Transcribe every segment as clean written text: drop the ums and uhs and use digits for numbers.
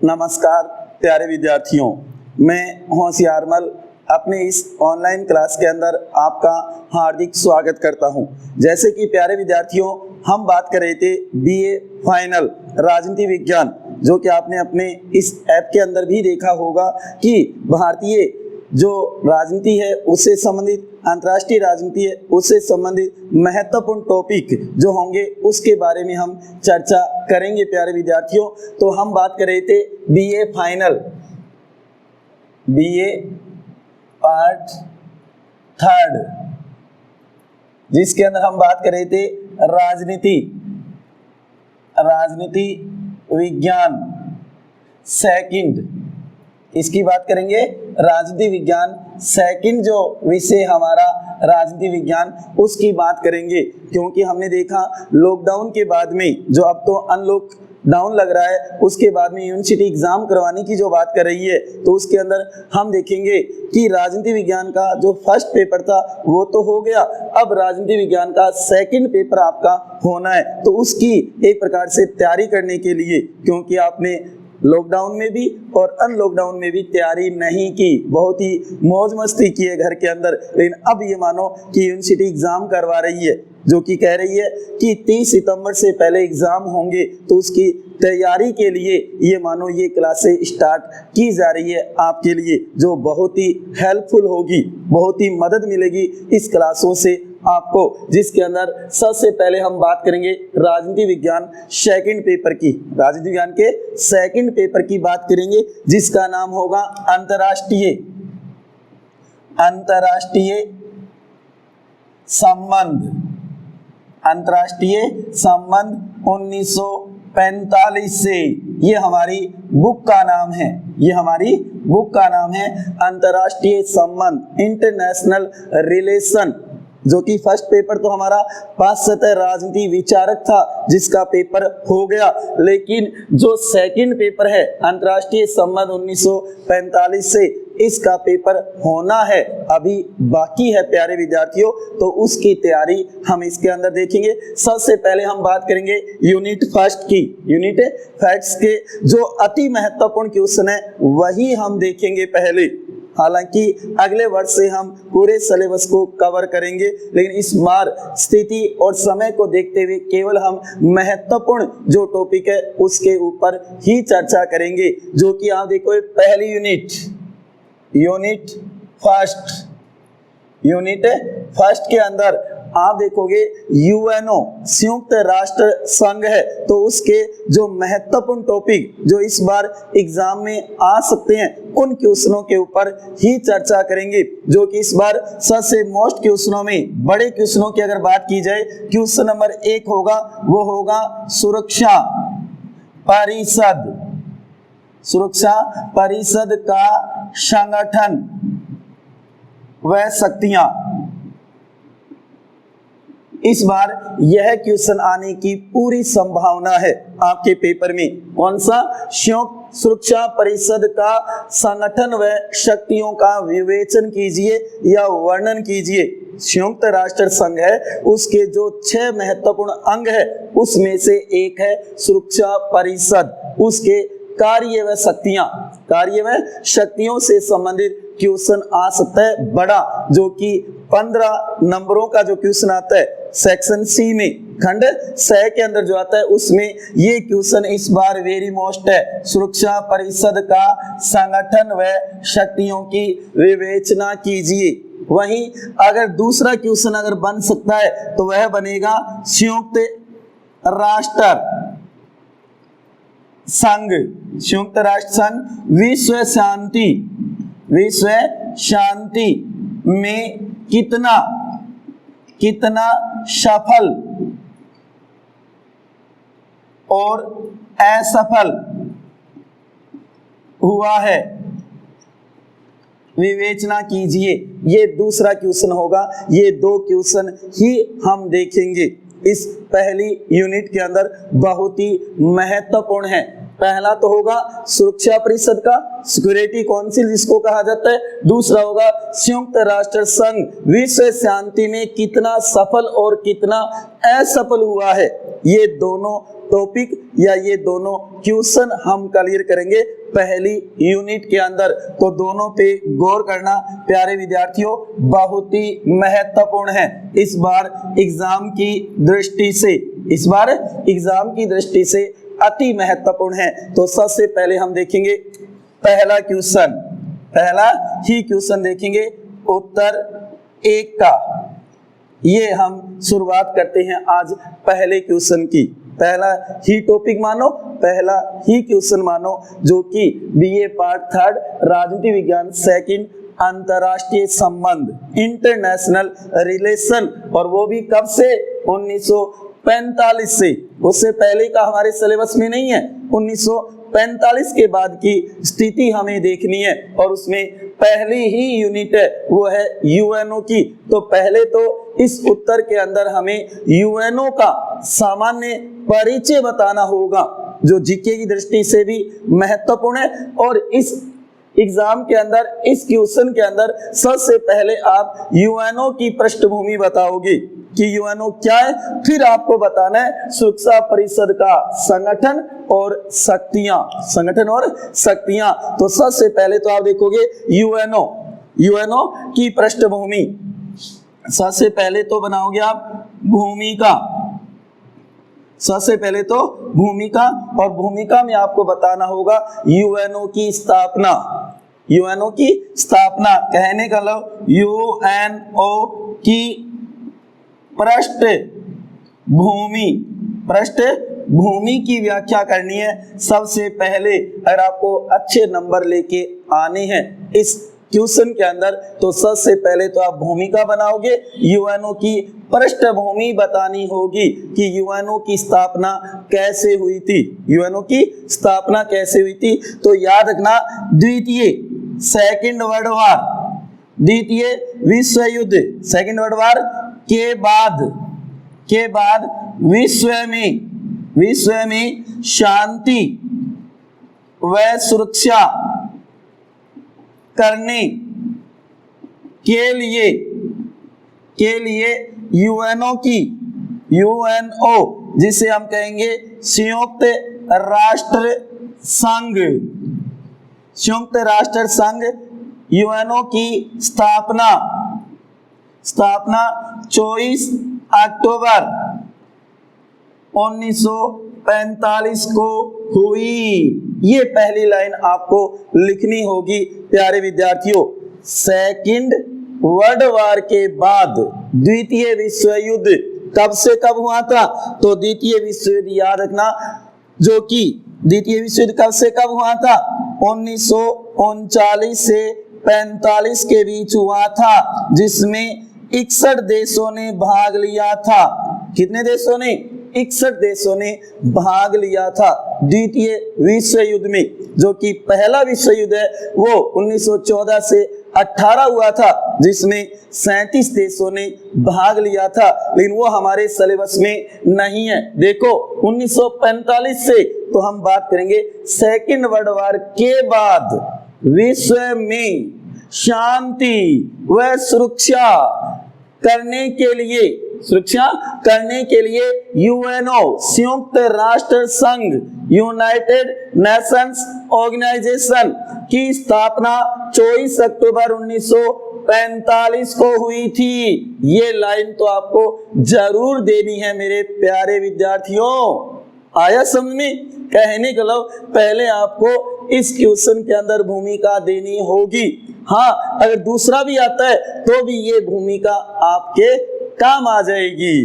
नमस्कार प्यारे विद्यार्थियों, मैं होशियारमल अपने इस ऑनलाइन क्लास के अंदर आपका हार्दिक स्वागत करता हूं। जैसे कि प्यारे विद्यार्थियों, हम बात कर रहे थे बीए फाइनल राजनीति विज्ञान, जो कि आपने अपने इस ऐप के अंदर भी देखा होगा कि भारतीय जो राजनीति है उससे संबंधित, अंतर्राष्ट्रीय राजनीति है उससे संबंधित महत्वपूर्ण टॉपिक जो होंगे उसके बारे में हम चर्चा करेंगे। प्यारे विद्यार्थियों, तो हम बात कर रहे थे BA final, BA part third, जिसके अंदर हम बात कर रहे थे राजनीति विज्ञान सेकंड। इसकी बात करेंगे राजनीति विज्ञान सेकंड, जो विषय हमारा राजनीति विज्ञान, उसकी बात करेंगे। क्योंकि हमने देखा लॉकडाउन के बाद में, जो अब तो अनलॉक डाउन लग रहा है, उसके बाद में यूनिवर्सिटी एग्जाम करवाने की जो बात कर रही है, तो उसके अंदर हम देखेंगे कि राजनीति विज्ञान का जो फर्स्ट पेपर था वो तो हो गया, अब राजनीति विज्ञान का सेकंड पेपर आपका होना है। तो उसकी एक प्रकार से तैयारी करने के लिए, क्योंकि आपने लॉकडाउन में भी और अनलॉकडाउन में भी तैयारी नहीं की, बहुत ही मौज मस्ती की है घर के अंदर, लेकिन अब ये मानो कि यूनिवर्सिटी एग्जाम करवा रही है, जो कि कह रही है कि 30 सितंबर से पहले एग्जाम होंगे, तो उसकी तैयारी के लिए ये मानो ये क्लासें स्टार्ट की जा रही है आपके लिए, जो बहुत ही हेल्पफुल होगी, बहुत ही मदद मिलेगी इस क्लासों से आपको। जिसके अंदर सबसे पहले हम बात करेंगे राजनीति विज्ञान सेकंड पेपर की, राजनीति विज्ञान के सेकंड पेपर की बात करेंगे, जिसका नाम होगा अंतर्राष्ट्रीय संबंध 1945 से। ये हमारी बुक का नाम है, अंतर्राष्ट्रीय संबंध, इंटरनेशनल रिलेशन, जो कि फर्स्ट पेपर तो हमारा पाश्चात्य राजनीति विचारक था, जिसका पेपर हो गया। लेकिन जो सेकंड पेपर है अंतर्राष्ट्रीय संबंध 1945 से, इसका पेपर होना है, अभी बाकी है प्यारे विद्यार्थियों। तो उसकी तैयारी हम इसके अंदर देखेंगे। सबसे पहले हम बात करेंगे यूनिट फर्स्ट की। यूनिट फर्स्ट के जो अति महत्वपूर्ण क्वेश्चन है वही हम देखेंगे पहले। हालांकि अगले वर्ष से हम पूरे सिलेबस को कवर करेंगे, लेकिन इस बार स्थिति और समय को देखते हुए केवल हम महत्वपूर्ण जो टॉपिक है उसके ऊपर ही चर्चा करेंगे। जो कि आप देखो पहली यूनिट फर्स्ट के अंदर आप देखोगे यूएनओ, संयुक्त राष्ट्र संघ है, तो उसके जो महत्वपूर्ण टॉपिक जो इस बार एग्जाम में आ सकते हैं उन क्वेश्चनों के ऊपर ही चर्चा करेंगे। जो कि इस बार सबसे मोस्ट क्वेश्चनों में, बड़े क्वेश्चनों की अगर बात की जाए, क्वेश्चन नंबर 1 होगा, वो होगा सुरक्षा परिषद का संगठन व शक्तियां। इस बार यह क्वेश्चन आने की पूरी संभावना है आपके पेपर में। कौन सा? संयुक्त सुरक्षा परिषद का संगठन व शक्तियों का विवेचन कीजिए या वर्णन कीजिए। संयुक्त राष्ट्र संघ है, उसके जो 6 महत्वपूर्ण अंग है उसमें से एक है सुरक्षा परिषद। उसके कार्य व शक्तियों से संबंधित क्वेश्चन आ सकता है बड़ा, जो कि 15 नंबरों का जो क्वेश्चन आता है सेक्शन सी में, खंड 6 के अंदर जो आता है, उसमें ये क्वेश्चन इस बार वेरी मोस्ट है। सुरक्षा परिषद का संगठन व शक्तियों की विवेचना कीजिए। वहीं अगर दूसरा क्वेश्चन अगर बन सकता है तो वह बनेगा संयुक्त राष्ट्र संघ विश्व शांति में कितना सफल और असफल हुआ है, विवेचना कीजिए। ये दूसरा क्वेश्चन होगा। ये 2 क्वेश्चन ही हम देखेंगे इस पहली यूनिट के अंदर, बहुत ही महत्वपूर्ण है। पहला तो होगा सुरक्षा परिषद का, सिक्योरिटी काउंसिल जिसको कहा जाता है। दूसरा होगा संयुक्त राष्ट्र संघ विश्व शांति में कितना सफल और कितना असफल हुआ है। ये दोनों टॉपिक या ये दोनों क्वेश्चन हम क्लियर करेंगे पहली यूनिट के अंदर। तो दोनों पे गौर करना प्यारे विद्यार्थियों, बहुत ही महत्वपूर्ण है इस बार एग्जाम की दृष्टि से, इस बार एग्जाम की दृष्टि से अति महत्वपूर्ण है। तो सबसे पहले हम देखेंगे पहला क्वेश्चन, पहला ही क्वेश्चन देखेंगे उत्तर 1 का। ये हम शुरुआत करते हैं आज पहले क्वेश्चन की। पहला ही टॉपिक मानो, पहला ही क्वेश्चन मानो, जो कि बीए पार्ट 3 राजनीति विज्ञान सेकंड अंतरराष्ट्रीय संबंध इंटरनेशनल रिलेशन, और वो भी कब से 1945 से, उससे पहले का हमारे सिलेबस में नहीं है। 1945 के बाद की स्थिति हमें देखनी है और उसमें पहली ही यूनिट है वो है यूएनओ की। तो पहले तो इस उत्तर के अंदर हमें यूएनओ का सामान्य परिचय बताना होगा, जो जीके की दृष्टि से भी महत्वपूर्ण है। और इस एग्जाम के अंदर, इस क्वेश्चन के अंदर सबसे पहले आप यूएनओ की पृष्ठभूमि बताओगे कि यूएनओ क्या है, फिर आपको बताना है सुरक्षा परिषद का संगठन और शक्तियां, संगठन और शक्तियां। तो सबसे पहले तो आप देखोगे यूएनओ, यूएनओ की पृष्ठभूमि। सबसे पहले तो बनाओगे आप भूमिका, सबसे पहले तो भूमिका, और भूमिका में आपको बताना होगा यूएनओ की स्थापना, यूएनओ की स्थापना कहने का मतलब यूएनओ की पृष्ठभूमि, पृष्ठभूमि की व्याख्या करनी है। सबसे पहले अगर आपको अच्छे नंबर लेके आने हैं इस क्वेश्चन के अंदर, तो सबसे पहले तो आप भूमिका बनाओगे, यूएनओ की पृष्ठभूमि बतानी होगी कि यूएनओ की स्थापना कैसे हुई थी, यूएनओ की स्थापना कैसे हुई थी। तो याद रखना द्वितीय सेकंड वर्ल्ड वार, द्वितीय विश्व युद्ध, सेकंड वर्ल्ड वार के बाद विश्व में शांति व सुरक्षा करने के लिए यूएनओ जिसे हम कहेंगे संयुक्त राष्ट्र संघ, यूएनओ की स्थापना 24 अक्टूबर 1945 को हुई। ये पहली लाइन आपको लिखनी होगी प्यारे विद्यार्थियों। सेकंड वर्ल्ड वार के बाद द्वितीय विश्व युद्ध कब से कब हुआ था? तो द्वितीय विश्व युद्ध याद रखना, जो कि द्वितीय विश्व युद्ध कब से कब हुआ था? 1939 से 45 के बीच हुआ था, जिसमें 61 देशों ने भाग लिया था। कितने देशों ने? 61 देशों ने भाग लिया था द्वितीय विश्व युद्ध में। जो कि पहला विश्व युद्ध है वो 1914 से 18 हुआ था, जिसमें 37 देशों ने भाग लिया था, लेकिन वो हमारे सिलेबस में नहीं है। देखो 1945 से तो हम बात करेंगे सेकंड वर्ल्ड वार के बाद विश्व में शांति व सुरक्षा करने के लिए यूएनओ संयुक्त राष्ट्र संघ, यूनाइटेड नेशंस ऑर्गेनाइजेशन की स्थापना 24 अक्टूबर 1945 को हुई थी। ये लाइन तो आपको जरूर देनी है मेरे प्यारे विद्यार्थियों। आया समझ में? कहने का मतलब पहले आपको इस क्वेश्चन के अंदर भूमिका देनी होगी। हाँ, अगर दूसरा भी आता है तो भी ये भूमिका आपके काम आ जाएगी।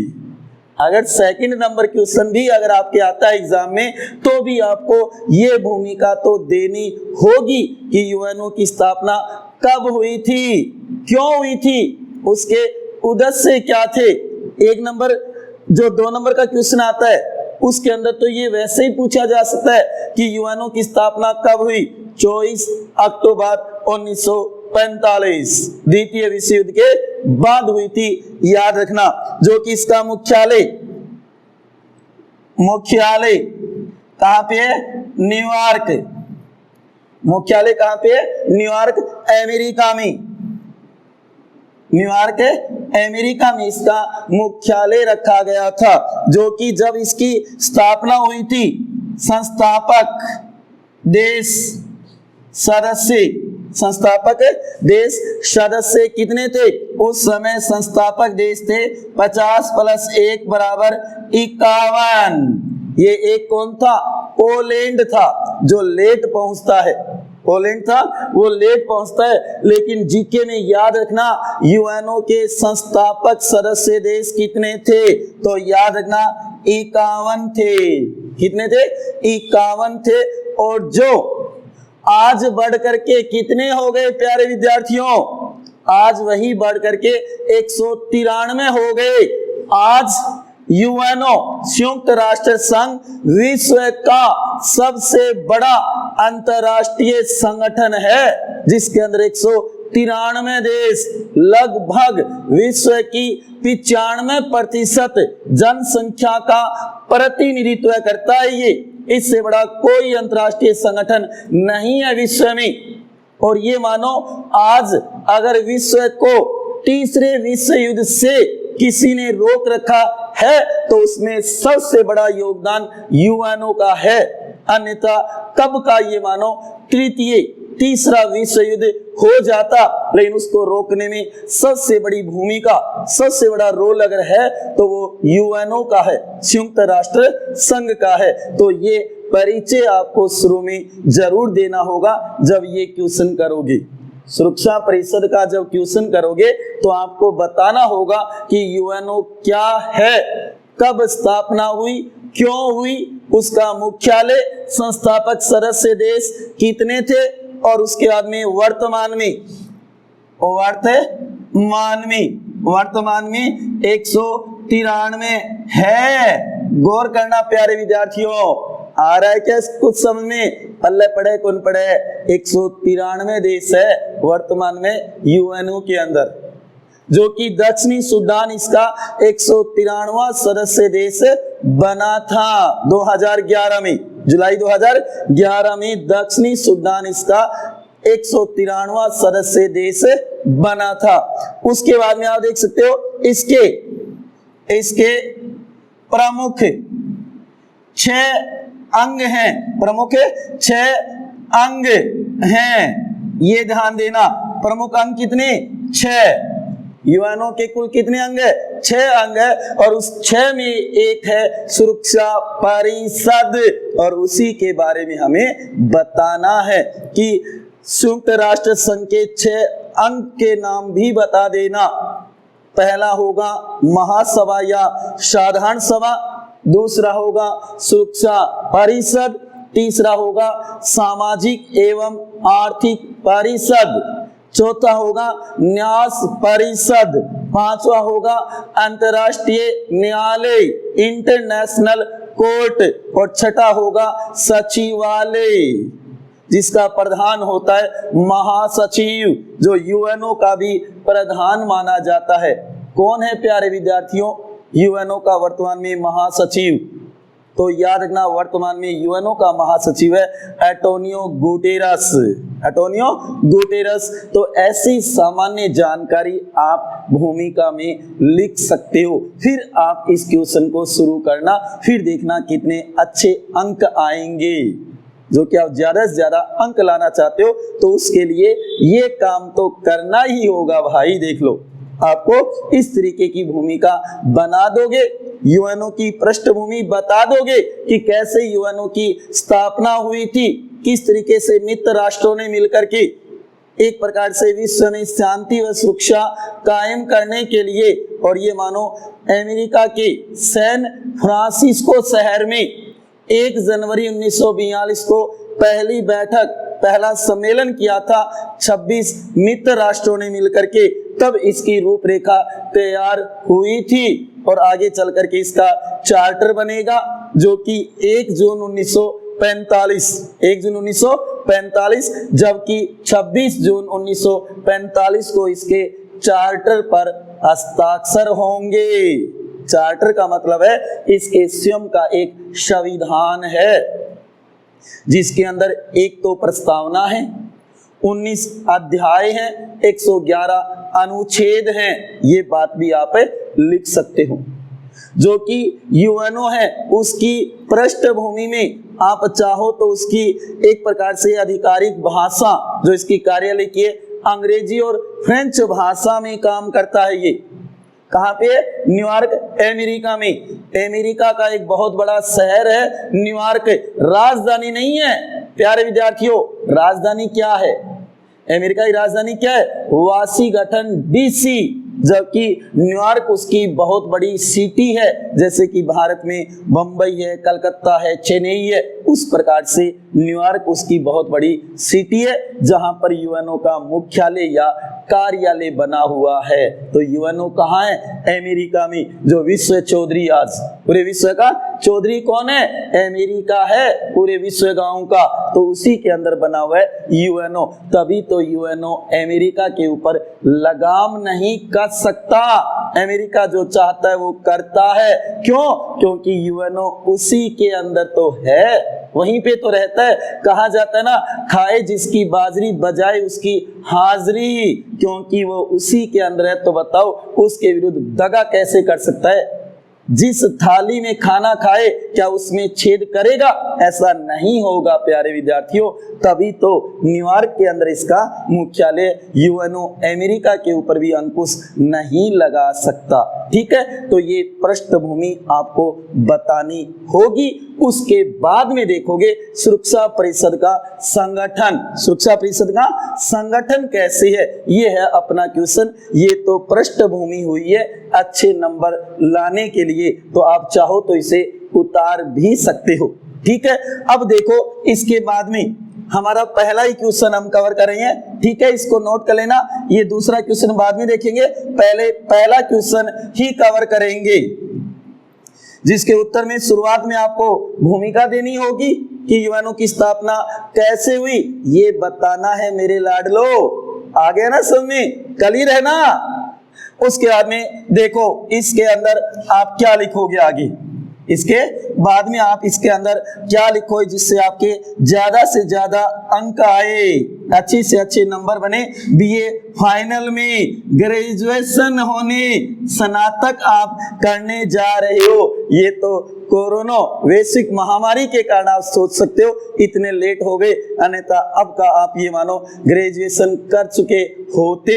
अगर सेकंड नंबर क्वेश्चन भी अगर आपके आता है एग्जाम में, तो भी आपको ये भूमिका तो देनी होगी कि यूएनओ की स्थापना कब हुई थी, क्यों हुई थी, उसके उद्देश्य क्या थे। एक नंबर जो 2 नंबर का क्वेश्चन आता है उसके अंदर तो ये वैसे ही पूछा जा सकता है कि यूएनओ की स्थापना कब हुई? 24 अक्टूबर 1945 द्वितीय विश्व युद्ध के बाद हुई थी, याद रखना। जो कि इसका मुख्यालय कहां पे है? न्यूयॉर्क। मुख्यालय कहां पे है? न्यूयॉर्क, अमेरिका में। न्यूयॉर्क अमेरिका में इसका मुख्यालय रखा गया था, जो कि जब इसकी स्थापना हुई थी, संस्थापक देश सदस्य कितने थे? उस समय संस्थापक देश थे 50 + 1 = 51। ये एक कौन था? पोलैंड था, जो लेट पहुंचता है। पोलैंड था, वो लेट पहुंचता है। लेकिन जीके में याद रखना, यूएनओ के संस्थापक सदस्य देश कितने थे? तो याद रखना 51 थे। कितने थे? 51 थे। और जो आज बढ़ करके कितने हो गए प्यारे विद्यार्थियों? आज वही बढ़ करके 193 हो गए। आज यूएनओ संयुक्त राष्ट्र संघ विश्व का सबसे बड़ा अंतरराष्ट्रीय संगठन है, जिसके अंदर 193 देश, लगभग विश्व की 95% जनसंख्या का प्रतिनिधित्व करता है। ये इससे बड़ा कोई अंतरराष्ट्रीय संगठन नहीं है विश्व में। और ये मानो, आज अगर विश्व को तीसरे विश्व युद्ध से किसी ने रोक रखा है तो उसमें सबसे बड़ा योगदान यूएनओ का है। अन्यथा कब का ये मानो तीसरा विश्व युद्ध हो जाता, लेकिन उसको रोकने में सबसे बड़ी भूमिका, सबसे बड़ा रोल अगर है तो वो यूएनओ का है, संयुक्त राष्ट्र संघ का है। तो ये परिचय आपको शुरू में जरूर देना होगा जब ये क्वेश्चन करोगे। सुरक्षा परिषद का जब क्वेश्चन करोगे तो आपको बताना होगा कि यूएनओ क्या है, कब स्थापना हुई, क्यों हुई, उसका मुख्यालय, संस्थापक सदस्य देश कितने थे, और उसके बाद में वर्तमान में 193 है। गौर करना प्यारे विद्यार्थियों, आ रहा है क्या कुछ समझ में? पल्ले पड़े कौन पड़े? 193 देश है वर्तमान में यूएनओ के अंदर, जो कि दक्षिणी सूडान इसका 193वां सदस्य देश बना था 2011 में। जुलाई 2011 में दक्षिणी सूडान इसका 193वां सदस्य देश बना था। उसके बाद में आप देख सकते हो इसके प्रमुख 6 अंग हैं, प्रमुख 6 अंग हैं। ये ध्यान देना, प्रमुख अंग कितने? 6। यूएनओ के कुल कितने अंग है? 6 अंग है। और उस 6 में एक है सुरक्षा परिषद, और उसी के बारे में हमें बताना है कि संयुक्त राष्ट्र संघ के 6 अंग के नाम भी बता देना। पहला होगा महासभा या साधारण सभा, दूसरा होगा सुरक्षा परिषद, तीसरा होगा सामाजिक एवं आर्थिक परिषद, चौथा होगा न्यास परिषद, पांचवा होगा अंतर्राष्ट्रीय न्यायालय इंटरनेशनल कोर्ट, और छठा होगा सचिवालय, जिसका प्रधान होता है महासचिव, जो यूएनओ का भी प्रधान माना जाता है। कौन है प्यारे विद्यार्थियों यूएनओ का वर्तमान में महासचिव? तो याद रखना, वर्तमान में यूएनओ का महासचिव है एंटोनियो गुटेरस। Antonio Guterres. तो ऐसी सामान्य जानकारी आप भूमिका में लिख सकते हो। फिर आप इस क्वेश्चन को शुरू करना, फिर देखना कितने अच्छे अंक आएंगे। जो कि आप ज्यादा से ज्यादा अंक लाना चाहते हो तो उसके लिए ये काम तो करना ही होगा भाई। देख लो, आपको इस तरीके की भूमिका बना दोगे, यूएनओ की पृष्ठभूमि बता दोगे कि कैसे यूएनओ की स्थापना हुई थी, किस तरीके से मित्र राष्ट्रों ने मिलकर के एक प्रकार से विश्व में शांति व सुरक्षा कायम करने के लिए, और ये मानो अमेरिका के सैन फ्रांसिस्को शहर में 1 जनवरी 1942 को पहली बैठक, पहला सम्मेलन किया था 26 मित्र राष्ट्रों ने मिलकर के, तब इसकी रूपरेखा तैयार हुई थी। और आगे चल करके इसका चार्टर बनेगा, जो कि 1 जून 1945, जबकि 26 जून 1945 को इसके चार्टर पर हस्ताक्षर होंगे। चार्टर का मतलब है इसके स्वयं का एक संविधान है, जिसके अंदर एक तो प्रस्तावना है, 19 अध्याय हैं, 111 अनुच्छेद हैं, ये बात भी आप लिख सकते हो। जो कि यूएनओ है उसकी पृष्ठभूमि में आप चाहो तो उसकी एक प्रकार से आधिकारिक भाषा जो इसकी कार्यालय की है अंग्रेजी और फ्रेंच भाषा में काम करता है। ये कहाँ पे है? न्यूयॉर्क, अमेरिका में। अमेरिका का एक बहुत बड़ा शहर है न्यूयॉर्क, राजधानी नहीं है प्यारे विद्यार्थियों। राजधानी क्या है? अमेरिका की राजधानी क्या है? वाशिंगटन डीसी, जबकि न्यूयॉर्क उसकी बहुत बड़ी सिटी है। जैसे कि भारत में बंबई है, कलकत्ता है, चेन्नई है, उस प्रकार से न्यूयॉर्क उसकी बहुत बड़ी सिटी है जहां पर यूएनओ का मुख्यालय या कार्यालय बना हुआ है। तो यूएनओ कहाँ है? अमेरिका में। जो विश्व चौधरी, आज पूरे विश्व का चौधरी कौन है? अमेरिका है, पूरे विश्व गांव का। तो उसी के अंदर बना हुआ है यूएनओ। तभी तो यूएनओ अमेरिका के ऊपर लगाम नहीं कर सकता। अमेरिका जो चाहता है वो करता है। क्यों? क्योंकि यूएनओ उसी के अंदर तो है, वहीं पे तो रहता है। कहा जाता है ना, खाए जिसकी बाजरी बजाए उसकी हाजरी, क्योंकि वो उसी के अंदर है। तो बताओ उसके विरुद्ध दगा कैसे कर सकता है? जिस थाली में खाना खाए क्या उसमें छेद करेगा? ऐसा नहीं होगा प्यारे विद्यार्थियों। तभी तो न्यूयॉर्क के अंदर इसका मुख्यालय, यूएनओ अमेरिका के ऊपर भी अंकुश नहीं लगा सकता। ठीक है, तो ये पृष्ठभूमि आपको बतानी होगी। उसके बाद में देखोगे सुरक्षा परिषद का संगठन। सुरक्षा परिषद का संगठन कैसे है, ये है अपना क्वेश्चन। ये तो पृष्ठभूमि हुई है अच्छे नंबर लाने के लिए, तो आप चाहो तो इसे उतार भी सकते हो। ठीक है, अब देखो इसके बाद में हमारा पहला ही क्वेश्चन हम कवर कर रहे हैं। ठीक है, इसको नोट कर लेना। ये दूसरा क्वेश्चन बाद में देखेंगे, पहले पहला क्वेश्चन ही कवर करेंगे, जिसके उत्तर में शुरुआत में आपको भूमिका देनी होगी कि यूएनओ की स्थापना कैसे हुई, ये बताना है मेरे लाडलो। आ गया ना समझ में? क्लियर है ना? उसके बाद में देखो इसके अंदर आप क्या लिखोगे आगे। इसके बाद में आप इसके अंदर क्या लिखोगे जिससे आपके ज्यादा से ज्यादा अंक आए, अच्छे से अच्छे नंबर बने। बीए फाइनल में, ग्रेजुएशन होने, स्नातक आप करने जा रहे हो। ये तो कोरोना वैश्विक महामारी के कारण आप सोच सकते हो इतने लेट हो गए, अन्यथा अब का आप ये मानो ग्रेजुएशन कर चुके होते।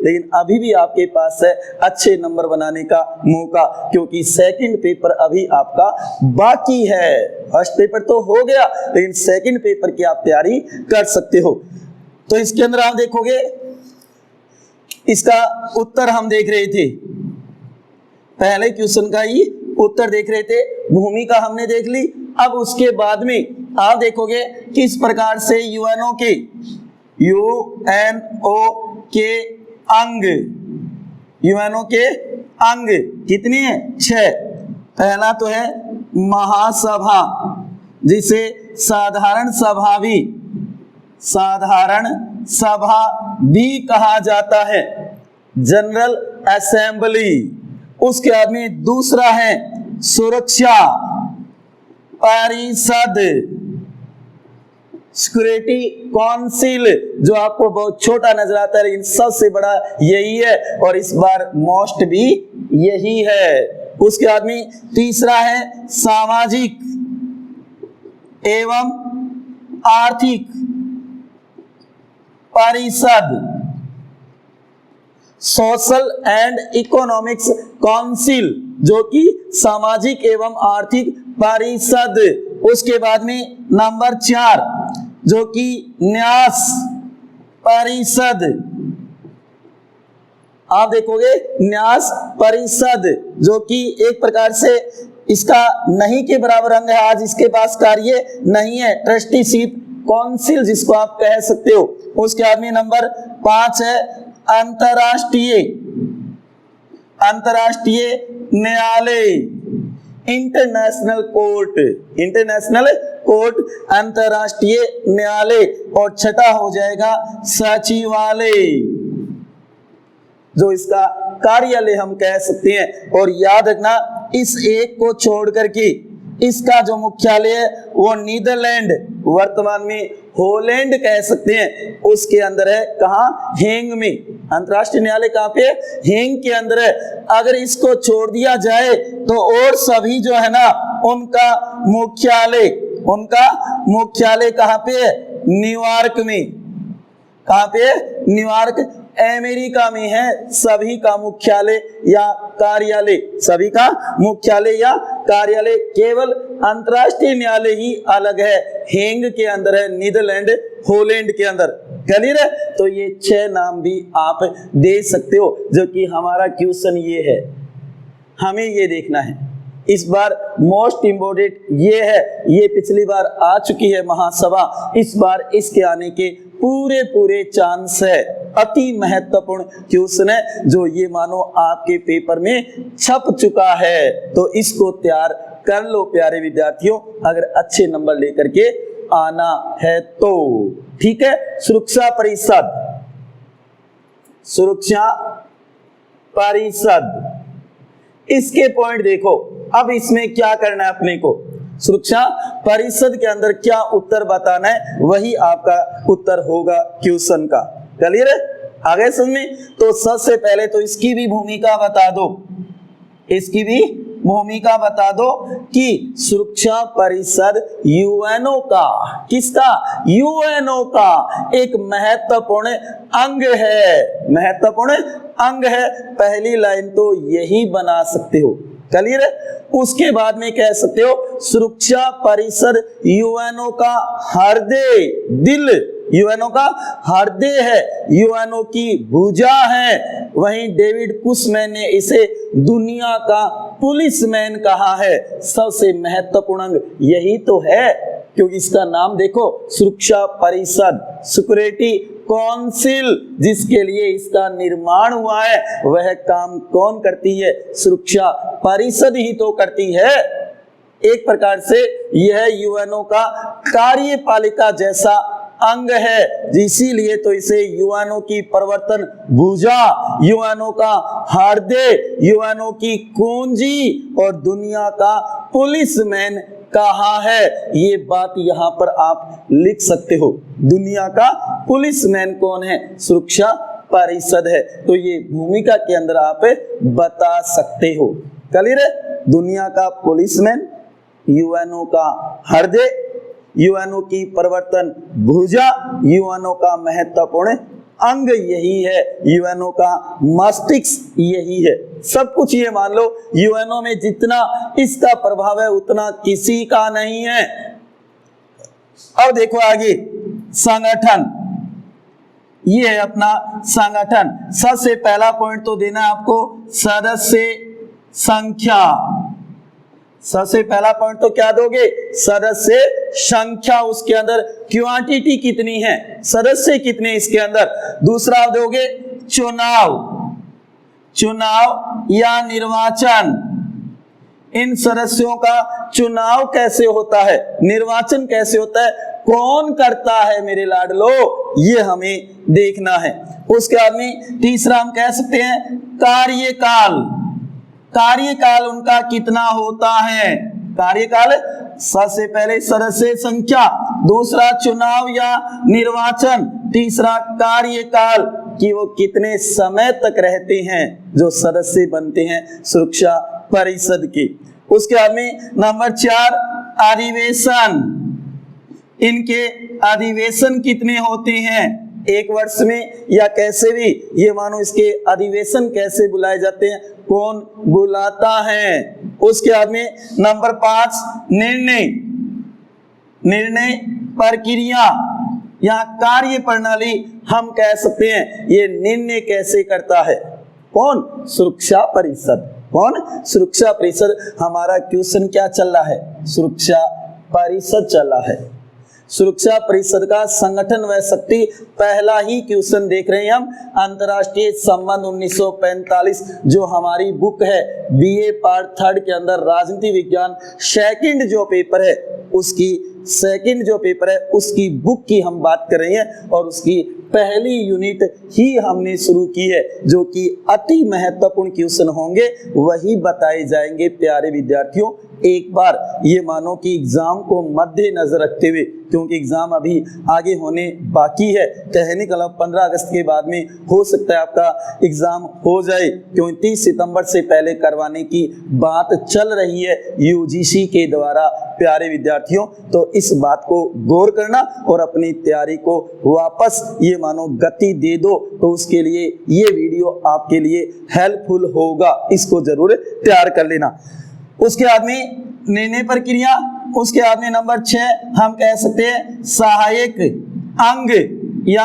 लेकिन अभी भी आपके पास है अच्छे नंबर बनाने का मौका, क्योंकि सेकंड पेपर अभी आपका बाकी है। फर्स्ट पेपर तो हो गया, लेकिन सेकंड पेपर की आप तैयारी कर सकते हो। तो इसके अंदर आप देखोगे, इसका उत्तर हम देख रहे थे, पहले क्वेश्चन का ही उत्तर देख रहे थे। भूमिका हमने देख ली। अब उसके बाद में आप देखोगे किस प्रकार से यूएनओ के अंग, यूएनओ के अंग कितने हैं? 6। पहला तो है महासभा, जिसे साधारण सभा भी कहा जाता है, जनरल असेंबली। उसके बाद में दूसरा है सुरक्षा परिषद, सिक्योरिटी काउंसिल, जो आपको बहुत छोटा नजर आता है लेकिन सबसे बड़ा यही है, और इस बार मोस्ट भी यही है। उसके बाद में तीसरा है सामाजिक एवं आर्थिक परिषद, सोशल एंड इकोनॉमिक्स काउंसिल, जो कि सामाजिक एवं आर्थिक परिषद। उसके बाद में नंबर 4 जो कि न्यास परिषद, आप देखोगे न्यास परिषद, जो कि एक प्रकार से इसका नहीं के बराबर अंग है, आज इसके पास कार्य नहीं है, ट्रस्टीशिप काउंसिल जिसको आप कह सकते हो। उसके बाद में नंबर 5 है अंतरराष्ट्रीय न्यायालय, इंटरनेशनल कोर्ट, अंतरराष्ट्रीय न्यायालय। और छठा हो जाएगा सचिवालय, जो इसका कार्यालय हम कह सकते हैं। और याद रखना इस एक को छोड़ करके इसका जो मुख्यालय है वो नीदरलैंड, वर्तमान में हॉलैंड कह सकते हैं, उसके अंदर है। कहाँ? हेंग में। अंतर्राष्ट्रीय न्यायालय कहाँ पे? हेग के अंदर है। अगर इसको छोड़ दिया जाए तो और सभी जो है ना उनका मुख्यालय कहाँ पे है? न्यूयॉर्क में। कहाँ पे? न्यूयॉर्क अमेरिका में है सभी का मुख्यालय या कार्यालय, सभी का मुख्यालय या कार्यालय। केवल अंतर्राष्ट्रीय न्यायालय ही अलग है, हेग के अंदर है, नीदरलैंड हॉलैंड के अंदर। क्लियर है? तो ये 6 नाम भी आप दे सकते हो, जो कि हमारा क्वेश्चन ये है, हमें ये देखना है। इस बार मोस्ट इम्पोर्टेंट ये है, ये पिछली बार आ चुकी है महासभा, इस बार इसके आने के पूरे चांस है। अति महत्वपूर्ण क्वेश्चन है जो ये मानो आपके पेपर में छप चुका है, तो इसको तैयार कर लो प्यारे विद्यार्थियों, अगर अच्छे नंबर लेकर के आना है तो। ठीक है, सुरक्षा परिषद, इसके पॉइंट देखो। अब इसमें क्या करना है अपने को? सुरक्षा परिषद के अंदर क्या उत्तर बताना है, वही आपका उत्तर होगा क्वेश्चन का। क्लियर है? आगे समझ में? तो सबसे पहले तो इसकी भी भूमिका बता दो, इसकी भी भूमिका बता दो कि सुरक्षा परिषद यूएनओ का, किसका? यूएनओ का एक महत्वपूर्ण अंग है, महत्वपूर्ण अंग है। पहली लाइन तो यही बना सकते हो। क्लियर है? उसके बाद में कह सकते हो सुरक्षा परिषद यूएनओ का हृदय, दिल यूएनओ का हृदय है, यूएनओ की भुजा है। वहीं डेविड कुशमैन ने इसे दुनिया का पुलिसमैन कहा है। सबसे महत्वपूर्ण अंग यही तो है, क्योंकि इसका नाम देखो, सुरक्षा परिषद, सिक्योरिटी काउंसिल, जिसके लिए इसका निर्माण हुआ है, वह काम कौन करती है? सुरक्षा परिषद ही तो करती है। एक प्रकार से यह यूएनओ का कार्यपालिका जैसा अंग है, इसीलिए तो इसे यूएनओ की प्रवर्तन भुजा, यूएनओ का हृदय, यूएनओ की कुंजी और दुनिया का पुलिसमैन कहा है। ये बात यहाँ पर आप लिख सकते हो। दुनिया का पुलिसमैन कौन है? सुरक्षा परिषद है। तो ये भूमिका के अंदर आप बता सकते हो। क्लियर है? दुनिया का पुलिसमैन, यूएनओ का हृदय, यूएनओ की प्रवर्तन भुजा, यूएनओ का महत्वपूर्ण अंग यही है, यूएनओ का मस्तिष्क यही है। सब कुछ ये मान लो, यूएनओ में जितना इसका प्रभाव है उतना किसी का नहीं है। अब देखो आगे, संगठन, ये है अपना संगठन। सबसे पहला पॉइंट तो देना है आपको सदस्य संख्या। सबसे पहला पॉइंट तो क्या दोगे? सदस्य संख्या, उसके अंदर क्वांटिटी कितनी है, सदस्य कितने इसके अंदर। दूसरा दोगे चुनाव, चुनाव या निर्वाचन, इन सदस्यों का चुनाव कैसे होता है, निर्वाचन कैसे होता है, कौन करता है मेरे लाडलो, ये हमें देखना है। उसके बाद में तीसरा हम कह सकते हैं कार्यकाल, कार्यकाल उनका कितना होता है, कार्यकाल। सबसे पहले सदस्य संख्या, दूसरा चुनाव या निर्वाचन, तीसरा कार्यकाल कि वो कितने समय तक रहते हैं जो सदस्य बनते हैं सुरक्षा परिषद की। उसके बाद में नंबर 4 अधिवेशन, इनके अधिवेशन कितने होते हैं एक वर्ष में या कैसे भी, ये मानो इसके अधिवेशन कैसे बुलाए जाते हैं, कौन बुलाता है। उसके बाद में नंबर 5 निर्णय, निर्णय प्रक्रिया या कार्य प्रणाली हम कह सकते हैं, ये निर्णय कैसे करता है, कौन? सुरक्षा परिषद। कौन? सुरक्षा परिषद। हमारा क्वेश्चन क्या चल रहा है? सुरक्षा परिषद चल रहा है। सुरक्षा परिषद का संगठन व शक्ति, पहला ही क्वेश्चन देख रहे हैं हम, अंतर्राष्ट्रीय संबंध 1945 जो हमारी बुक है बीए पार्ट 3 के अंदर राजनीति विज्ञान सेकंड जो पेपर है उसकी सेकंड जो पेपर है उसकी बुक की हम बात कर रहे हैं और उसकी पहली यूनिट ही हमने शुरू की है, जो कि अति महत्वपूर्ण क्वेश्चन होंगे वही बताए जाएंगे प्यारे विद्यार्थियों। एक बार ये मानो कि एग्जाम को मद्देनजर रखते हुए, क्योंकि एग्जाम अभी आगे होने बाकी है, कहने का मतलब 15 अगस्त के बाद में हो सकता है आपका एग्जाम हो जाए, क्योंकि 30 सितंबर से पहले करवाने की बात चल रही है यूजीसी के द्वारा प्यारे विद्यार्थियों। तो इस बात को गौर करना और अपनी तैयारी को वापस ये मानो गति दे दो, तो उसके लिए ये वीडियो आपके लिए हेल्पफुल होगा, इसको जरूर तैयार कर लेना। उसके बाद में निर्णय प्रक्रिया, उसके बाद में नंबर 6 हम कह सकते हैं सहायक अंग या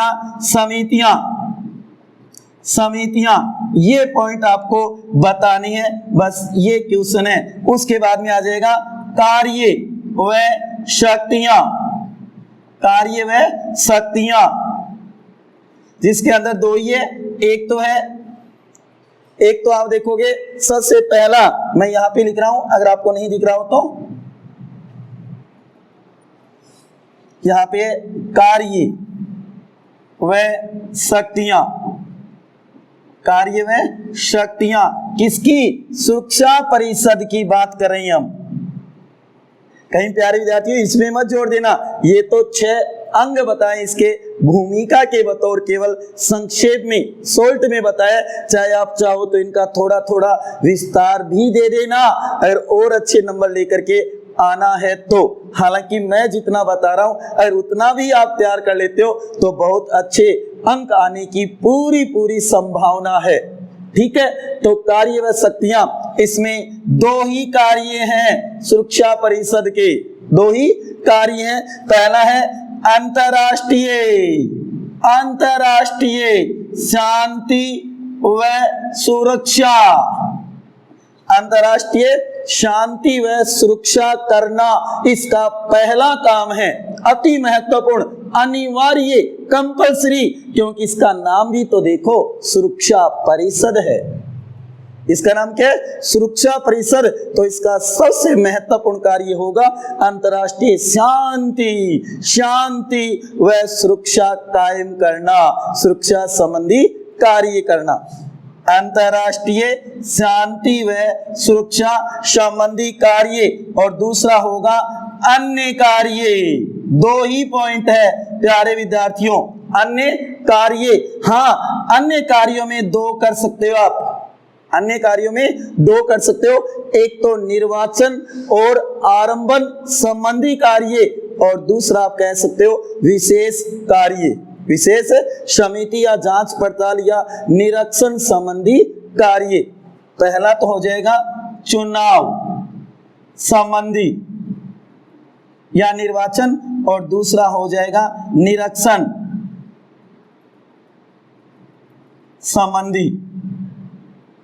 समितियां, ये पॉइंट आपको बतानी है, बस ये क्वेश्चन है। उसके बाद में आ जाएगा कार्य व शक्तियां, जिसके अंदर दो ही है। एक तो आप देखोगे सबसे पहला मैं यहां पे लिख रहा हूं, अगर आपको नहीं दिख रहा हो तो यहां पे कार्य व शक्तियां, किसकी? सुरक्षा परिषद की बात कर रहे हैं हम। कहीं प्यारे विद्यार्थियों इसमें मत जोड़ देना, ये तो 6 अंग बताएं, इसके भूमिका के बतौर केवल संक्षेप में शॉर्ट में बताया, चाहे आप चाहो तो इनका थोड़ा थोड़ा विस्तार भी दे देना अगर और अच्छे नंबर लेकर के आना है तो। हालांकि मैं जितना बता रहा हूं अगर उतना भी आप तैयार कर लेते हो तो बहुत अच्छे अंक आने की पूरी संभावना है, ठीक है। तो कार्य व शक्तियां, इसमें 2 ही कार्य हैं सुरक्षा परिषद के, 2 ही कार्य हैं। पहला है अंतरराष्ट्रीय शांति व सुरक्षा, अंतरराष्ट्रीय शांति व सुरक्षा करना इसका पहला काम है, अति महत्वपूर्ण, अनिवार्य, कंपल्सरी, क्योंकि इसका नाम भी तो देखो सुरक्षा परिषद है। इसका नाम क्या है? सुरक्षा परिषद। तो इसका सबसे महत्वपूर्ण कार्य होगा अंतरराष्ट्रीय शांति व सुरक्षा कायम करना, सुरक्षा संबंधी कार्य करना। अंतरराष्ट्रीय शांति व सुरक्षा संबंधी कार्य, और दूसरा होगा अन्य कार्य। 2 ही पॉइंट है प्यारे विद्यार्थियों, अन्य कार्य। हाँ, अन्य कार्यों में 2 कर सकते हो आप, अन्य कार्यों में 2 कर सकते हो। एक तो निर्वाचन और आरंभन संबंधी कार्य, और दूसरा आप कह सकते हो विशेष कार्य, विशेष समिति या जांच पड़ताल या निरीक्षण संबंधी कार्य। पहला तो हो जाएगा चुनाव संबंधी या निर्वाचन, और दूसरा हो जाएगा निरीक्षण संबंधी,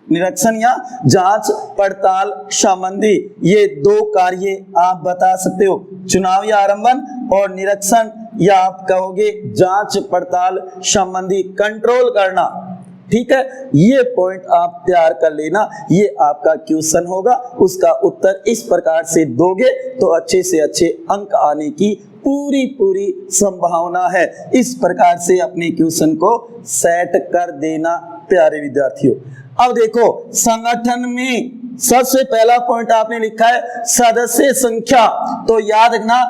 निरीक्षण या जांच पड़ताल संबंधी। ये 2 कार्य आप बता सकते हो, चुनाव या आरंभन और निरीक्षण, या आप कहोगे जांच पड़ताल संबंधी, कंट्रोल करना, ठीक है। ये पॉइंट आप तैयार कर लेना, ये आपका क्वेश्चन होगा, उसका उत्तर इस प्रकार से दोगे तो अच्छे से अच्छे अंक आने की पूरी संभावना है। इस प्रकार से अपने क्वेश्चन को सेट कर देना प्यारे विद्यार्थियों। अब देखो संगठन में सबसे पहला पॉइंट आपने लिखा है सदस्य संख्या, तो याद रखना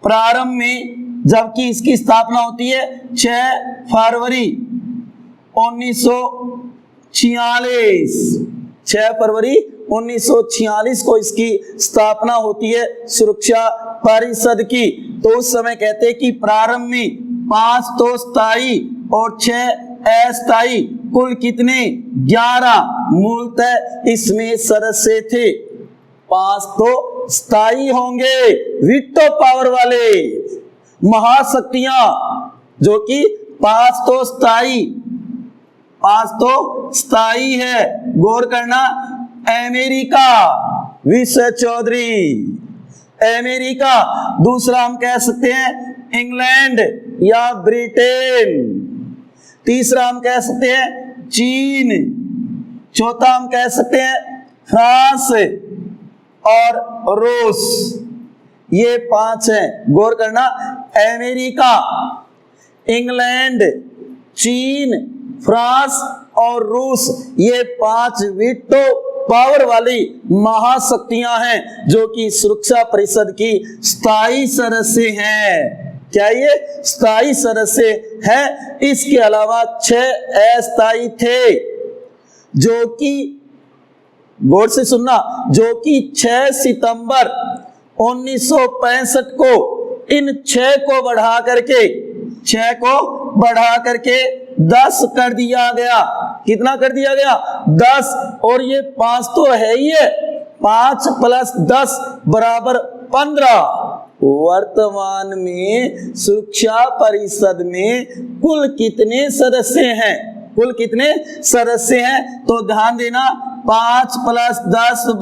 प्रारंभ में जबकि इसकी स्थापना होती है 6 फरवरी 1946, 6 फरवरी 1946 को इसकी स्थापना होती है सुरक्षा परिषद की। तो उस समय कहते हैं कि प्रारंभ में 5 तो स्थायी और 6 अस्थायी, कुल कितने? 11 मूलतः इसमें सदस्य थे। 5 तो स्थायी होंगे, वीटो पावर वाले महाशक्तियां, जो कि 5 तो स्थायी है। गौर करना, अमेरिका विश्व चौधरी, अमेरिका। दूसरा हम कह सकते हैं इंग्लैंड या ब्रिटेन। तीसरा हम कह सकते हैं चीन। चौथा हम कह सकते हैं फ्रांस और रूस। ये 5 हैं, गौर करना। अमेरिका, इंग्लैंड, चीन, फ्रांस और रूस, ये 5 वीटो पावर वाली महाशक्तियां हैं जो कि सुरक्षा परिषद की स्थायी सदस्य हैं। क्या ये स्थायी सदस्य है? इसके अलावा 6 अस्थायी थे जो कि, गौर से सुनना, जो कि 6 सितंबर 1965 को इन 6 को बढ़ा करके 10 कर दिया गया। कितना कर दिया गया? 10। और ये 5 तो है ही है, 5 + 10 = 15। वर्तमान में सुरक्षा परिषद में कुल कितने सदस्य हैं? कुल कितने सदस्य हैं? तो ध्यान देना, 5 + 10 =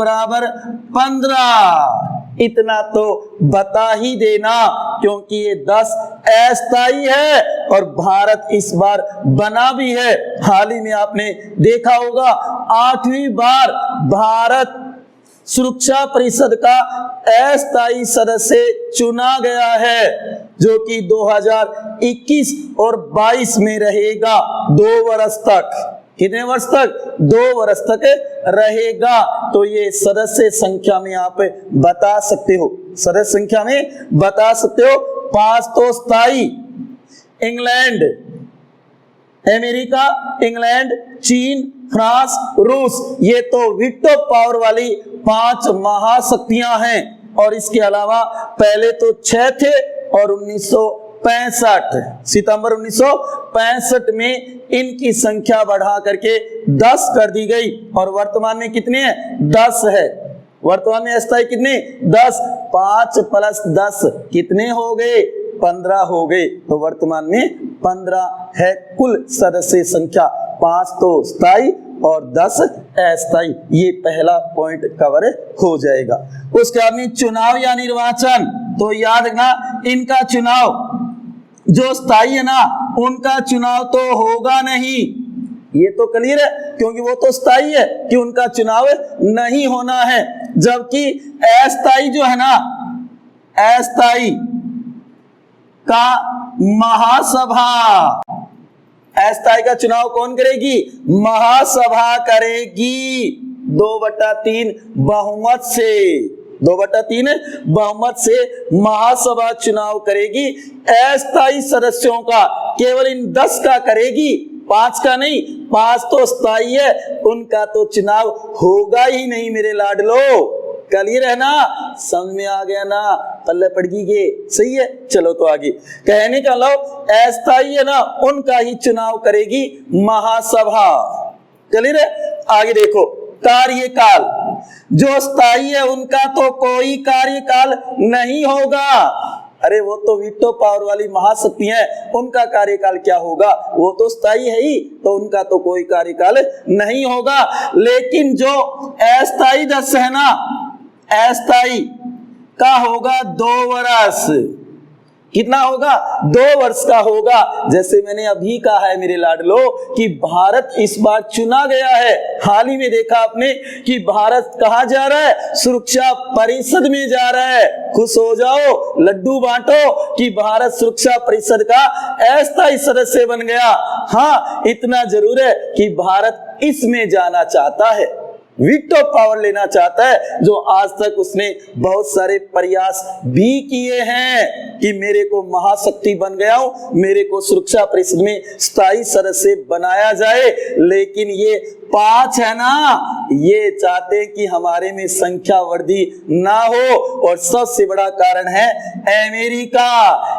15। इतना तो बता ही देना, क्योंकि ये 10 अस्थायी है और भारत इस बार बना भी है। हाल ही में आपने देखा होगा 8वीं बार भारत सुरक्षा परिषद का अस्थायी सदस्य चुना गया है, जो कि 2021 और 22 में रहेगा, 2 वर्ष तक। कितने वर्ष तक? 2 वर्ष तक रहेगा। तो ये सदस्य संख्या में आप बता सकते हो, सदस्य संख्या में बता सकते हो। 5 तो स्थायी, इंग्लैंड, अमेरिका, इंग्लैंड, चीन, फ्रांस, रूस, ये तो वीटो पावर वाली 5 महाशक्तियां हैं। और इसके अलावा पहले तो 6 थे और 1965 सितंबर 1965 में इनकी संख्या बढ़ा करके 10 कर दी गई और वर्तमान में कितने हैं? 10 है। वर्तमान में अस्थायी कितने? 10। 5 + 10 कितने हो गए? 15 हो गए। तो वर्तमान में 15 है कुल सदस्य संख्या, 5 तो स्थायी और 10 अस्थायी। ये पहला पॉइंट कवर हो जाएगा। उसके बाद में चुनाव या निर्वाचन, तो याद रखना, इनका चुनाव जो स्थायी है ना, उनका चुनाव तो होगा नहीं। ये तो क्लियर है, क्योंकि वो तो स्थायी है कि उनका चुनाव नहीं होना है। जबकि अस्थायी जो है ना, अस्थायी का महासभा, अस्थायी का चुनाव कौन करेगी? महासभा करेगी 2/3 बहुमत से। 2/3 बहुमत से महासभा चुनाव करेगी। अस्थायी सदस्यों का केवल इन 10 का करेगी, 5 का नहीं। 5 तो स्थायी है, उनका तो चुनाव होगा ही नहीं मेरे लाडलो। क्लियर है ना? समझ में आ गया ना? पल्ले पड़ गई के? सही है। चलो तो आगे कहने का लो, अस्थायी है ना, उनका ही चुनाव करेगी महासभा। क्लियर है? आगे देखो, कार्यकाल, जो स्थायी है उनका तो कोई कार्यकाल नहीं होगा। अरे वो तो वीटो पावर वाली महाशक्ति है, उनका कार्यकाल क्या होगा? वो तो स्थायी है ही, तो उनका तो कोई कार्यकाल नहीं होगा। लेकिन जो अस्थायी सदस्य है ना, अस्थायी का होगा 2 वर्ष। कितना होगा? 2 वर्ष का होगा। जैसे मैंने अभी कहा है मेरे लाडलो कि भारत इस बार चुना गया है। हाल ही में देखा आपने कि भारत कहाँ जा रहा है? सुरक्षा परिषद में जा रहा है। खुश हो जाओ, लड्डू बांटो कि भारत सुरक्षा परिषद का अस्थायी सदस्य बन गया। हाँ, इतना जरूर है कि भारत इसमें जाना चाहता है, वीटो पावर लेना चाहता है, जो आज तक उसने बहुत सारे प्रयास भी किए हैं कि मेरे को महाशक्ति बन गया हूं, मेरे को सुरक्षा परिषद में स्थायी सदस्य बनाया जाए। लेकिन ये 5 है ना, ये चाहते हैं कि हमारे में संख्या वृद्धि ना हो। और सबसे बड़ा कारण है अमेरिका,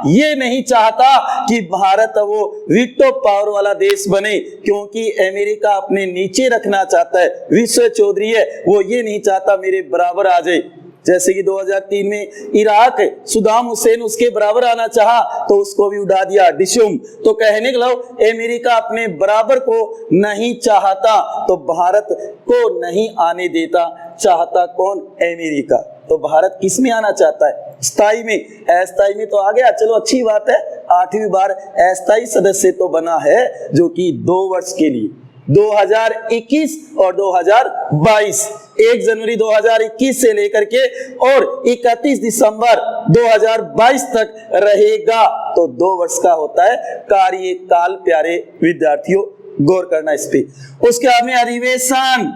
ये नहीं चाहता कि भारत वो वीटो पावर वाला देश बने, क्योंकि अमेरिका अपने नीचे रखना चाहता है। विश्व चौधरी है, वो ये नहीं चाहता मेरे बराबर आ जाए। जैसे कि 2003 में इराक, सद्दाम हुसैन उसके बराबर आना चाहा तो उसको भी उड़ा दिया डिशुम। तो कहने के लिए अमेरिका अपने बराबर को नहीं चाहता, तो भारत को नहीं आने देता। चाहता कौन? अमेरिका। तो भारत किस में आना चाहता है? स्थायी में। अस्थायी में तो आ गया, चलो अच्छी बात है, 8वीं बार अस्थायी सदस्य तो बना है, जो कि 2 वर्ष के लिए। 2021 और 2022, 1 जनवरी 2021 से लेकर के और 31 दिसंबर 2022 तक रहेगा। तो 2 वर्ष का होता है कार्यकाल प्यारे विद्यार्थियों, गौर करना इस पे। उसके बाद में अधिवेशन,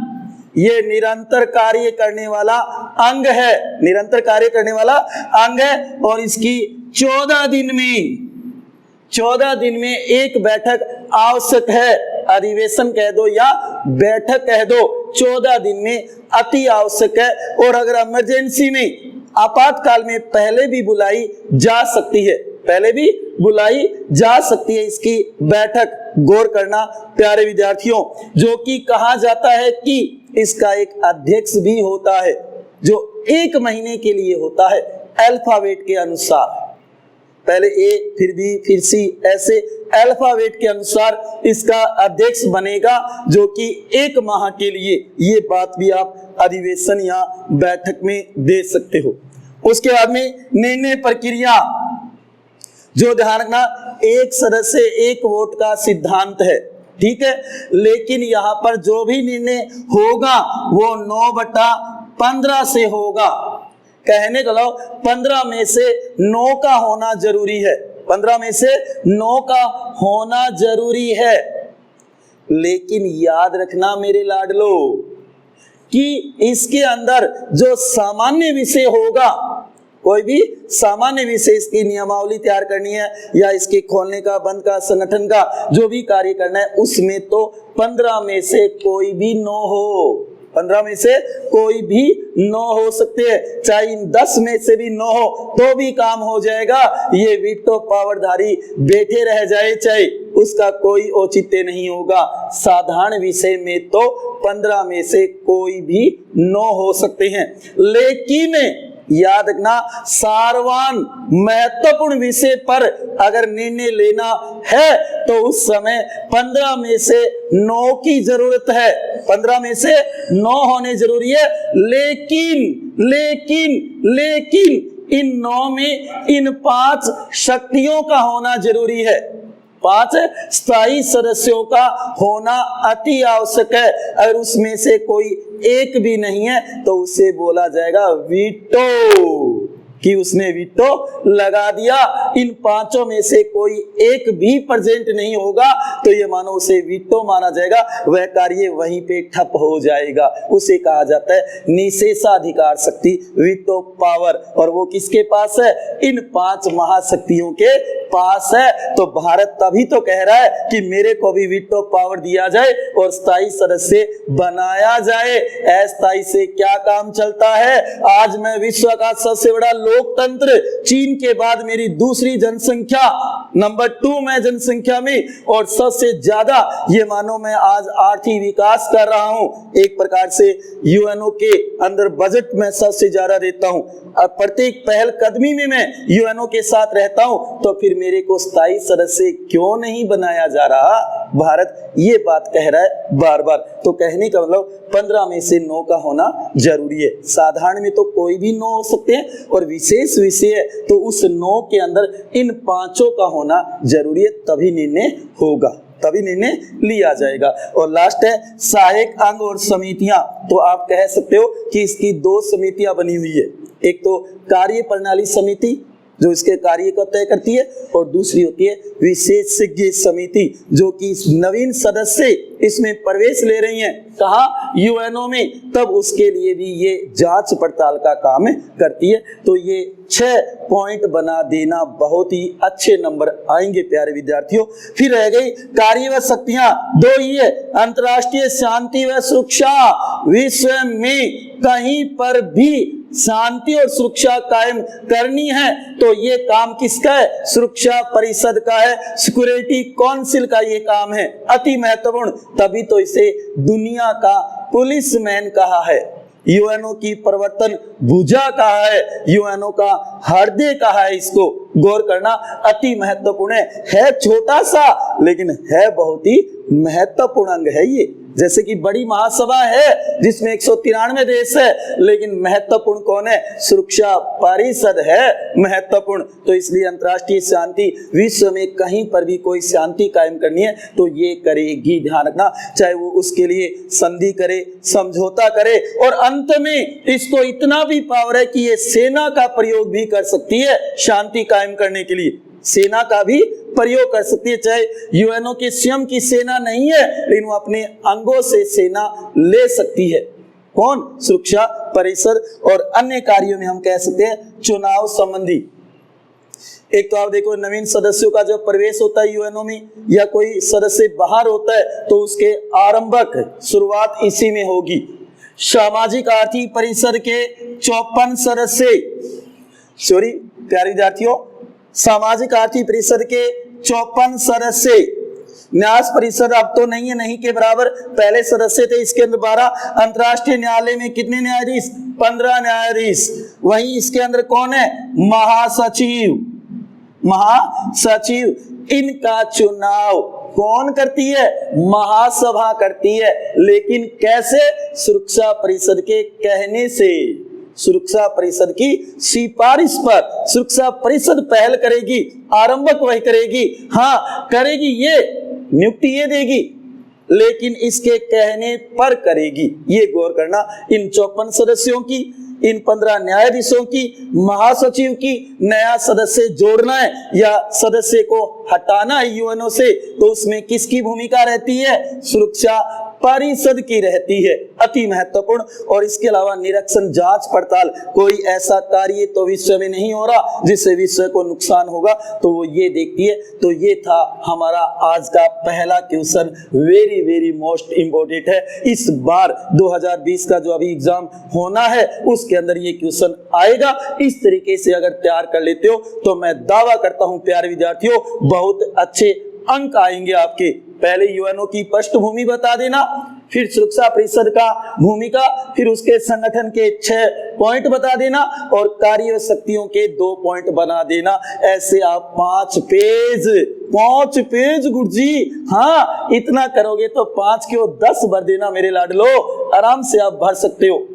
ये निरंतर कार्य करने वाला अंग है, निरंतर कार्य करने वाला अंग है और इसकी 14 दिन में एक बैठक आवश्यक है। अधिवेशन कह दो या बैठक कह दो, 14 दिन में अति आवश्यक है। और अगर इमरजेंसी में, आपातकाल में पहले भी बुलाई जा सकती है, पहले भी बुलाई जा सकती है इसकी बैठक, गौर करना प्यारे विद्यार्थियों। जो कि कहा जाता है कि इसका एक अध्यक्ष भी होता है जो 1 महीने के लिए होता है अल्फाबेट के अनुसार, पहले ए फिर बी फिर सी, ऐसे अल्फाबेट के अनुसार इसका अध्यक्ष बनेगा जो कि 1 माह के लिए। ये बात भी आप अधिवेशन या बैठक में दे सकते हो। उसके बाद में निर्णय प्रक्रिया, जो ध्यान रखना, 1 सदस्य 1 वोट का सिद्धांत है, ठीक है। लेकिन यहाँ पर जो भी निर्णय होगा वो 9/15 से होगा। कहने का लो 15 में से 9 का होना जरूरी है, 15 में से 9 का होना जरूरी है। लेकिन याद रखना मेरे लाडलो कि इसके अंदर जो सामान्य विषय होगा, कोई भी सामान्य विषय, इसकी नियमावली तैयार करनी है या इसके खोलने का, बंद का, संगठन का जो भी कार्य करना है, उसमें तो 15 में से कोई भी 9 हो, 15 में से कोई भी 9 हो सकते हैं। चाहे इन 10 में से भी 9 हो तो भी काम हो जाएगा। ये वीटो पावरधारी बैठे रह जाए चाहे, उसका कोई औचित्य नहीं होगा। साधारण विषय में तो 15 में से कोई भी 9 हो सकते हैं। लेकिन याद रखना, सारवान महत्वपूर्ण विषय पर अगर निर्णय लेना है तो उस समय 15 में से 9 की जरूरत है, 15 में से 9 होने जरूरी है। लेकिन इन 9 में इन 5 शक्तियों का होना जरूरी है, 5 स्थायी सदस्यों का होना अति आवश्यक है। अगर उसमें से कोई एक भी नहीं है तो उसे बोला जाएगा वीटो, कि उसने वीटो लगा दिया। इन 5 में से कोई एक भी प्रेजेंट नहीं होगा तो ये मानो उसे वीटो माना जाएगा, वह कार्य वहीं पे ठप हो जाएगा। उसे कहा जाता है निषेधाधिकार शक्ति, वीटो पावर। और वो किसके पास है? इन 5 महाशक्तियों के पास है। तो भारत तभी तो कह रहा है कि मेरे को भी वीटो पावर दिया जाए और स्थायी सदस्य बनाया जाए। अस्थायी से क्या काम चलता है? आज मैं विश्व का सबसे बड़ा लोकतंत्र, चीन के बाद मेरी दूसरी जनसंख्या, नंबर 2 में जनसंख्या में, और सबसे ज्यादा ये मानो मैं आज आर्थिक विकास कर रहा हूं। एक प्रकार से यूएनओ के अंदर बजट में सबसे ज्यादा देता हूं, प्रत्येक पहल कदमी में मैं यूएनओ के साथ रहता हूं। तो फिर मेरे को स्थायी सदस्य क्यों नहीं बनाया जा रहा? भारत ये बात कह रहा है बार बार। तो कहने का मतलब 15 में से 9 का होना जरूरी है। साधारण में तो कोई भी 9 हो सकते हैं और विशेष विषय है तो उस 9 के अंदर इन 5 का होना जरूरी है, तभी निर्णय होगा, तभी निर्णय लिया जाएगा। और लास्ट है सहायक अंग और समितियां। तो आप कह सकते हो कि इसकी 2 समितियां बनी हुई है। एक तो कार्य प्रणाली समिति जो इसके कार्य को तय करती है, और दूसरी होती है विशेषज्ञ समिति जो कि नवीन सदस्य इसमें प्रवेश ले रही हैं, कहा यूएनओ में, तब उसके लिए भी ये जांच पड़ताल का काम करती है। तो ये 6 पॉइंट बना देना, बहुत ही अच्छे नंबर आएंगे प्यारे विद्यार्थियों। फिर रह गई कार्य व शक्तियां, 2 ही है, अंतर्राष्ट्रीय शांति व सुरक्षा। विश्व में कहीं पर भी शांति और सुरक्षा कायम करनी है तो ये काम किसका है? सुरक्षा परिषद का है, सिक्योरिटी काउंसिल का ये काम है, अति महत्वपूर्ण। तभी तो इसे दुनिया का पुलिसमैन कहा है, यूएनओ की प्रवर्तन भुजा कहा है, यूएनओ का हृदय कहा है। इसको गौर करना अति महत्वपूर्ण है छोटा सा लेकिन है बहुत ही महत्वपूर्ण अंग है ये। जैसे कि बड़ी महासभा है जिसमें 193 देश है, लेकिन महत्वपूर्ण कौन है? सुरक्षा परिषद है महत्वपूर्ण। तो इसलिए अंतर्राष्ट्रीय शांति, विश्व में कहीं पर भी कोई शांति कायम करनी है तो ये करेगी, ध्यान रखना। चाहे वो उसके लिए संधि करे, समझौता करे, और अंत में इसको इतना भी पावर है कि ये सेना का प्रयोग भी कर सकती है शांति कायम करने के लिए, सेना का भी प्रयोग कर सकती है। चाहे यूएनओ के स्वयं की सेना नहीं है, लेकिन वो अपने अंगों से सेना ले सकती है। कौन? सुरक्षा परिषद। और अन्य कार्यों में हम कह सकते हैं चुनाव संबंधी। एक तो आप देखो, नवीन सदस्यों का जब प्रवेश होता है यूएनओ में, या कोई सदस्य बाहर होता है, तो उसके आरंभक शुरुआत इसी में होगी। सामाजिक आर्थिक परिषद के 54 सदस्य, सॉरी प्यारे विद्यार्थियों, सामाजिक आर्थिक परिषद के 54 सदस्य, न्यास परिषद अब तो नहीं है, नहीं के बराबर पहले सदस्य थे, इसके अंदर 12। अंतर्राष्ट्रीय न्यायालय में कितने न्यायाधीश? 15 न्यायाधीश। वहीं इसके अंदर कौन है? महासचिव, महासचिव। इनका चुनाव कौन करती है? महासभा करती है। लेकिन कैसे? सुरक्षा परिषद के कहने से, सुरक्षा परिषद की सिफारिश पर। सुरक्षा परिषद पहल करेगी, आरंभक वही करेगी, हाँ करेगी, ये नियुक्ति ये देगी, लेकिन इसके कहने पर करेगी। ये गौर करना। इन 54 सदस्यों की, इन 15 न्यायाधीशों की, महासचिव की, नया सदस्य जोड़ना है या सदस्य को हटाना है यूएनओ से, तो उसमें किसकी भूमिका रहती है? सुरक्षा परिषद की रहती है, अति महत्वपूर्ण। और इसके अलावा निरीक्षण, जांच पड़ताल, कोई ऐसा कार्य तो विश्व में नहीं हो रहा जिससे विश्व को नुकसान होगा, तो वो ये देखती है। तो ये था हमारा आज का पहला question, very very most important है। इस बार 2020 का जो अभी एग्जाम होना है उसके अंदर ये क्वेश्चन आएगा। इस तरीके से अगर तैयार कर लेते हो तो मैं दावा करता हूं प्यारे विद्यार्थियों, बहुत अच्छे अंक आएंगे आपके। पहले यूएनओ की पृष्ठभूमि बता देना, फिर सुरक्षा परिषद का भूमिका, फिर उसके संगठन के 6 पॉइंट बता देना, और कार्य शक्तियों के 2 पॉइंट बना देना। ऐसे आप 5 पेज गुरुजी, हाँ इतना करोगे तो 5 क्यों 10 भर देना मेरे लाडलो, आराम से आप भर सकते हो,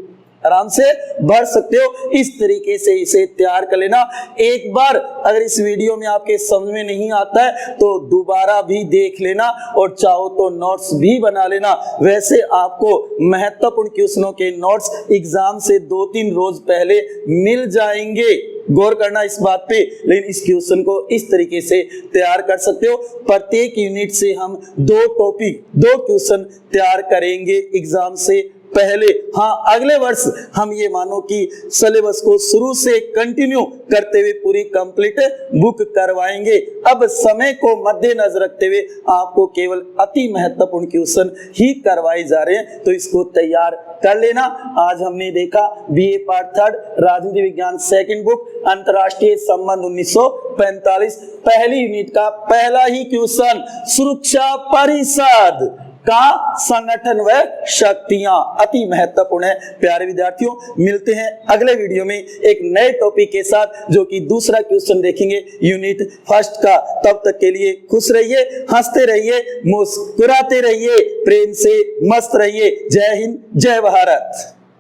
आराम से भर सकते हो। इस तरीके से इसे तैयार कर लेना। एक बार अगर इस वीडियो में आपके समझ में नहीं आता है तो दोबारा भी देख लेना, और चाहो तो नोट्स भी बना लेना। वैसे आपको महत्वपूर्ण क्वेश्चनों के नोट्स एग्जाम से 2-3 रोज पहले मिल जाएंगे, गौर करना इस बात पे। लेकिन इस क्वेश्चन को इस तरीके से तैयार कर सकते हो। प्रत्येक यूनिट से हम 2 टॉपिक, 2 क्वेश्चन तैयार करेंगे एग्जाम से पहले। हाँ, अगले वर्ष हम ये मानो कि सिलेबस को शुरू से कंटिन्यू करते हुए पूरी कंप्लीट बुक करवाएंगे। अब समय को मद्देनजर रखते हुए आपको केवल अति महत्वपूर्ण क्वेश्चन ही करवाए जा रहे हैं, तो इसको तैयार कर लेना। आज हमने देखा बीए पार्ट 3 राजनीति विज्ञान सेकंड बुक अंतरराष्ट्रीय संबंध 1945, पहली यूनिट का पहला ही क्वेश्चन, सुरक्षा परिषद का संगठन व शक्तियां, अति महत्वपूर्ण है प्यारे विद्यार्थियों। मिलते हैं अगले वीडियो में एक नए टॉपिक के साथ, जो कि दूसरा क्वेश्चन देखेंगे यूनिट फर्स्ट का। तब तक के लिए खुश रहिए, हंसते रहिए, मुस्कुराते रहिए, प्रेम से मस्त रहिए। जय हिंद, जय भारत।